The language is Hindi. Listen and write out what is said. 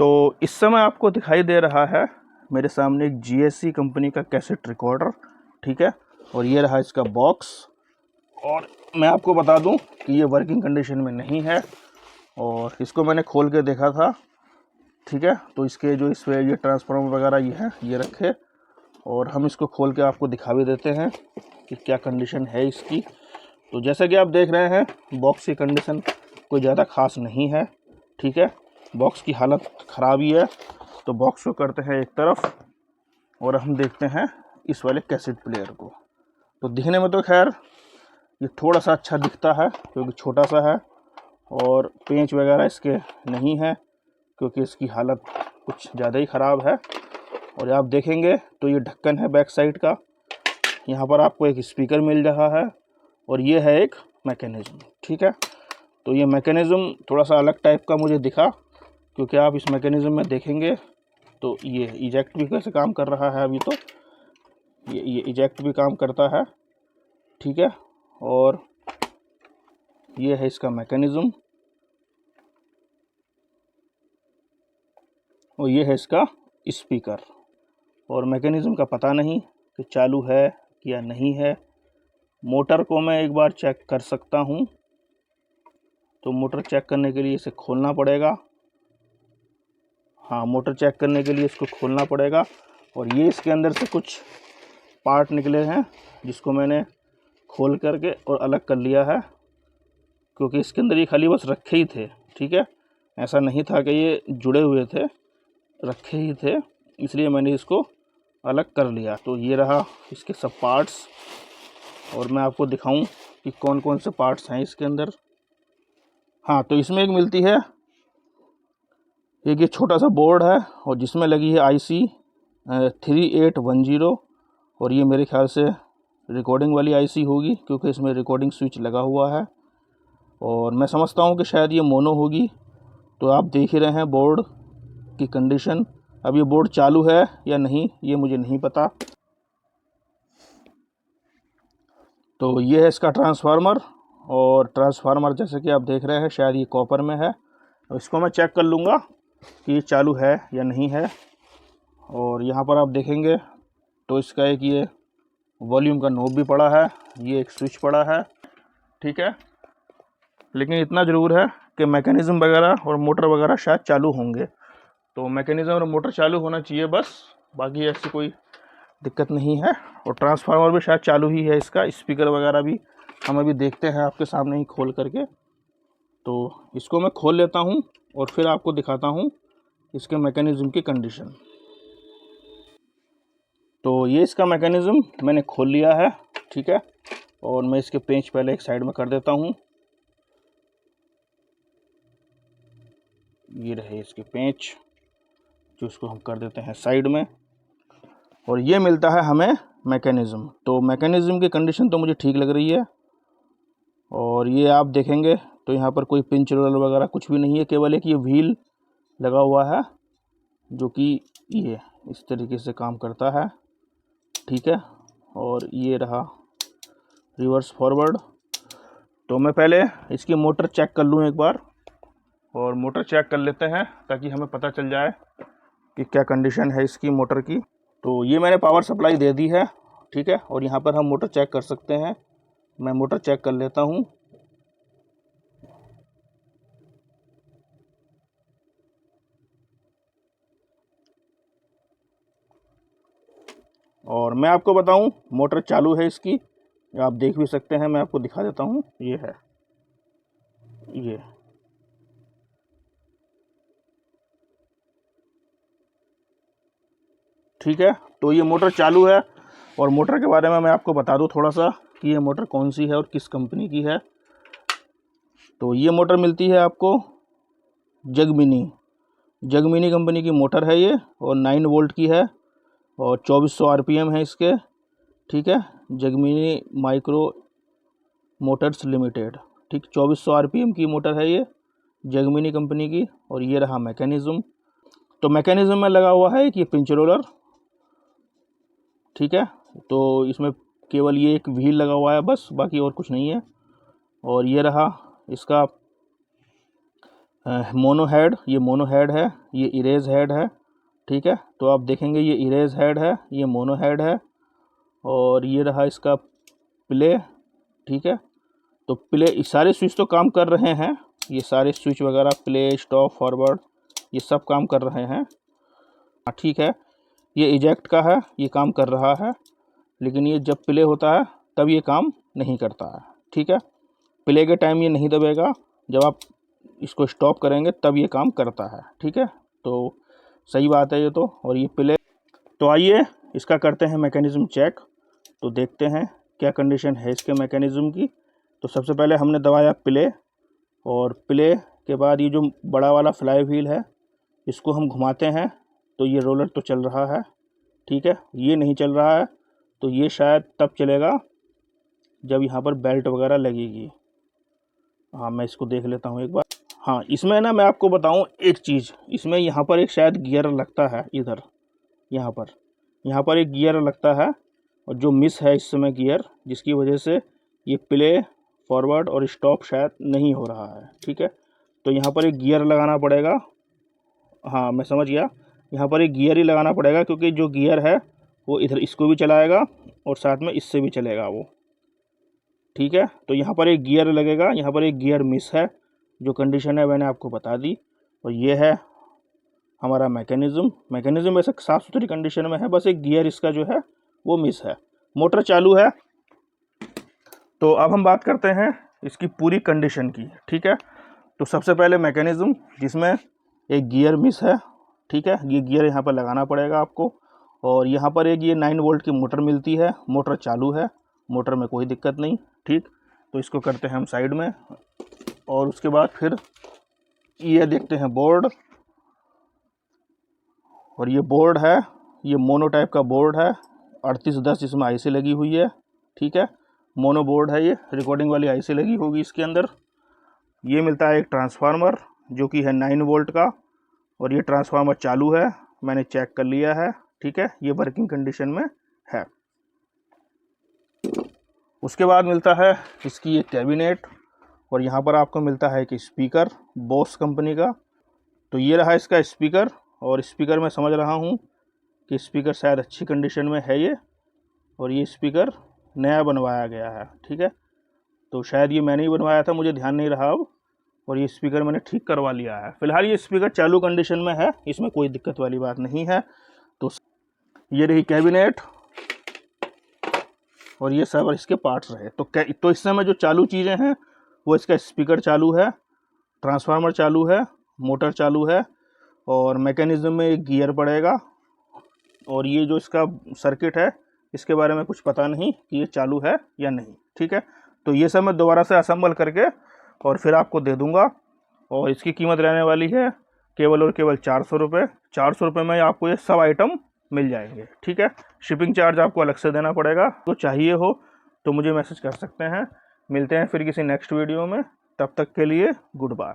तो इस समय आपको दिखाई दे रहा है मेरे सामने एक GSC कंपनी का कैसेट रिकॉर्डर, ठीक है। और ये रहा इसका बॉक्स। और मैं आपको बता दूं कि ये वर्किंग कंडीशन में नहीं है और इसको मैंने खोल के देखा था, ठीक है। तो इसके जो इस ये ट्रांसफार्मर वगैरह ये है, ये रखे, और हम इसको खोल के आपको दिखा भी देते हैं कि क्या कंडीशन है इसकी। तो जैसा कि आप देख रहे हैं बॉक्स की कंडीशन कोई ज़्यादा ख़ास नहीं है, ठीक है। बॉक्स की हालत ख़राब ही है। तो बॉक्स को करते हैं एक तरफ और हम देखते हैं इस वाले कैसेट प्लेयर को। तो दिखने में तो खैर ये थोड़ा सा अच्छा दिखता है क्योंकि छोटा सा है और पेंच वगैरह इसके नहीं है क्योंकि इसकी हालत कुछ ज़्यादा ही ख़राब है। और आप देखेंगे तो ये ढक्कन है बैक साइड का, यहाँ पर आपको एक स्पीकर मिल रहा है और ये है एक मैकेनिज़्म, ठीक है। तो ये मैकेनिज़्म थोड़ा सा अलग टाइप का मुझे दिखा क्योंकि आप इस मैकेनिज़्म में देखेंगे तो ये इजेक्ट भी कैसे काम कर रहा है। अभी तो ये इजेक्ट भी काम करता है, ठीक है। और ये है इसका मैकेनिज़्म और ये है इसका स्पीकर। और मैकेनिज़्म का पता नहीं कि चालू है या नहीं है। मोटर को मैं एक बार चेक कर सकता हूँ। तो मोटर चेक करने के लिए इसे खोलना पड़ेगा। हाँ, मोटर चेक करने के लिए इसको खोलना पड़ेगा। और ये इसके अंदर से कुछ पार्ट निकले हैं जिसको मैंने खोल करके और अलग कर लिया है क्योंकि इसके अंदर ये खाली बस रखे ही थे, ठीक है। ऐसा नहीं था कि ये जुड़े हुए थे, रखे ही थे, इसलिए मैंने इसको अलग कर लिया। तो ये रहा इसके सब पार्ट्स और मैं आपको दिखाऊं कि कौन कौन से पार्ट्स हैं इसके अंदर। हाँ, तो इसमें एक मिलती है, एक ये छोटा सा बोर्ड है और जिसमें लगी है IC 3810 और ये मेरे ख्याल से रिकॉर्डिंग वाली IC होगी क्योंकि इसमें रिकॉर्डिंग स्विच लगा हुआ है और मैं समझता हूँ कि शायद ये मोनो होगी। तो आप देख ही रहे हैं बोर्ड की कंडीशन। अब ये बोर्ड चालू है या नहीं ये मुझे नहीं पता। तो ये है इसका ट्रांसफार्मर और ट्रांसफार्मर जैसे कि आप देख रहे हैं शायद ये कॉपर में है। तो इसको मैं चेक कर लूँगा कि ये चालू है या नहीं है। और यहाँ पर आप देखेंगे तो इसका एक ये वॉल्यूम का नॉब भी पड़ा है, ये एक स्विच पड़ा है, ठीक है। लेकिन इतना ज़रूर है कि मैकेनिज़्म वगैरह और मोटर वगैरह शायद चालू होंगे। तो मैकेनिज़्म और मोटर चालू होना चाहिए बस, बाकी ऐसी कोई दिक्कत नहीं है। और ट्रांसफार्मर भी शायद चालू ही है इसका, स्पीकर वगैरह भी हम अभी देखते हैं आपके सामने ही खोल करके। तो इसको मैं खोल लेता हूँ और फिर आपको दिखाता हूँ इसके मैकेनिज़्म की कंडीशन। तो ये इसका मैकेनिज़्म मैंने खोल लिया है, ठीक है। और मैं इसके पेंच पहले एक साइड में कर देता हूँ। ये रहे इसके पेंच जो इसको हम कर देते हैं साइड में। और ये मिलता है हमें मैकेनिज़्म। तो मैकेनिज़्म की कंडीशन तो मुझे ठीक लग रही है। और ये आप देखेंगे तो यहाँ पर कोई पिंच रोलर वगैरह कुछ भी नहीं है, केवल एक ये व्हील लगा हुआ है जो कि ये इस तरीके से काम करता है, ठीक है। और ये रहा रिवर्स फॉरवर्ड। तो मैं पहले इसकी मोटर चेक कर लूँ एक बार, और मोटर चेक कर लेते हैं ताकि हमें पता चल जाए कि क्या कंडीशन है इसकी मोटर की। तो ये मैंने पावर सप्लाई दे दी है, ठीक है। और यहाँ पर हम मोटर चेक कर सकते हैं। मैं मोटर चेक कर लेता हूँ। और मैं आपको बताऊं मोटर चालू है इसकी, आप देख भी सकते हैं, मैं आपको दिखा देता हूं। ये है ये, ठीक है। तो ये मोटर चालू है। और मोटर के बारे में मैं आपको बता दूं थोड़ा सा कि ये मोटर कौन सी है और किस कंपनी की है। तो ये मोटर मिलती है आपको जगमिनी कंपनी की मोटर है ये, और 9 वोल्ट की है और 2400 RPM है इसके, ठीक है। जगमिनी माइक्रो मोटर्स लिमिटेड, ठीक, 2400 RPM की मोटर है ये जगमिनी कंपनी की। और ये रहा मैकेनिज़्म। तो मैकेनिज़्म में लगा हुआ है कि पिंच रोलर, ठीक है। तो इसमें केवल ये एक व्हील लगा हुआ है बस, बाकी और कुछ नहीं है। और ये रहा इसका मोनो हेड, ये मोनो हेड है, ये इरेज हेड है, ठीक है। तो आप देखेंगे ये इरेज हेड है, ये मोनो हेड है, और ये रहा इसका प्ले, ठीक है। तो प्ले, सारे स्विच तो काम कर रहे हैं, ये सारे स्विच वगैरह प्ले स्टॉप फॉरवर्ड ये सब काम कर रहे हैं, ठीक है। ये इजेक्ट का है, ये काम कर रहा है, लेकिन ये जब प्ले होता है तब ये काम नहीं करता है, ठीक है। प्ले के टाइम ये नहीं दबेगा, जब आप इसको स्टॉप करेंगे तब ये काम करता है, ठीक है। तो सही बात है ये तो। और ये प्ले, तो आइए इसका करते हैं मैकेनिज़्म चेक। तो देखते हैं क्या कंडीशन है इसके मैकेनिज़्म की। तो सबसे पहले हमने दबाया प्ले, और प्ले के बाद ये जो बड़ा वाला फ्लाई व्हील है इसको हम घुमाते हैं, तो ये रोलर तो चल रहा है, ठीक है। ये नहीं चल रहा है, तो ये शायद तब चलेगा जब यहाँ पर बेल्ट वगैरह लगेगी। हाँ, मैं इसको देख लेता हूँ एक बार। हाँ, इसमें ना मैं आपको बताऊँ एक चीज़, इसमें यहाँ पर एक शायद गियर लगता है, इधर यहाँ पर एक गियर लगता है, और जो मिस है इस समय गियर, जिसकी वजह से ये प्ले फॉरवर्ड और स्टॉप शायद नहीं हो रहा है, ठीक है। तो यहाँ पर एक गियर लगाना पड़ेगा। हाँ, मैं समझ गया, यहाँ पर एक गियर ही लगाना पड़ेगा, क्योंकि जो गियर है वो इधर इसको भी चलाएगा और साथ में इससे भी चलेगा वो, ठीक है। तो यहाँ पर एक गियर लगेगा, यहाँ पर एक गियर मिस है, जो कंडीशन है मैंने आपको बता दी। और ये है हमारा मैकेनिज़्म वैसे साफ़ सुथरी कंडीशन में है, बस एक गियर इसका जो है वो मिस है। मोटर चालू है। तो अब हम बात करते हैं इसकी पूरी कंडीशन की, ठीक है। तो सबसे पहले मैकेनिज़्म, जिसमें एक गियर मिस है, ठीक है। ये गियर यहाँ पर लगाना पड़ेगा आपको, और यहाँ पर एक ये 9 वोल्ट की मोटर मिलती है, मोटर चालू है, मोटर में कोई दिक्कत नहीं, ठीक। तो इसको करते हैं हम साइड में, और उसके बाद फिर ये देखते हैं बोर्ड, और ये बोर्ड है, ये मोनो टाइप का बोर्ड है, 3810 इसमें आईसी लगी हुई है, ठीक है। मोनो बोर्ड है, ये रिकॉर्डिंग वाली आईसी लगी होगी इसके अंदर। ये मिलता है एक ट्रांसफार्मर जो कि है 9 वोल्ट का, और ये ट्रांसफार्मर चालू है, मैंने चेक कर लिया है, ठीक है। ये वर्किंग कंडीशन में है। उसके बाद मिलता है इसकी ये कैबिनेट, और यहाँ पर आपको मिलता है एक स्पीकर बोस कंपनी का। तो ये रहा इसका स्पीकर, और स्पीकर मैं समझ रहा हूँ कि स्पीकर शायद अच्छी कंडीशन में है ये, और ये स्पीकर नया बनवाया गया है, ठीक है। तो शायद ये मैंने ही बनवाया था, मुझे ध्यान नहीं रहा अब, और ये स्पीकर मैंने ठीक करवा लिया है। फ़िलहाल ये स्पीकर चालू कंडीशन में है, इसमें कोई दिक्कत वाली बात नहीं है। तो ये रही कैबिनेट, और ये सब इसके पार्ट्स रहे। तो इस समय जो चालू चीज़ें हैं वो इसका स्पीकर चालू है, ट्रांसफार्मर चालू है, मोटर चालू है, और मैकेनिज़्म में एक गियर पड़ेगा, और ये जो इसका सर्किट है इसके बारे में कुछ पता नहीं कि ये चालू है या नहीं, ठीक है। तो ये सब मैं दोबारा से असेंबल करके और फिर आपको दे दूंगा, और इसकी कीमत रहने वाली है केवल और केवल 400 रुपये। 400 रुपये में आपको ये सब आइटम मिल जाएंगे, ठीक है। शिपिंग चार्ज आपको अलग से देना पड़ेगा। तो चाहिए हो तो मुझे मैसेज कर सकते हैं। मिलते हैं फिर किसी नेक्स्ट वीडियो में, तब तक के लिए गुड बाय।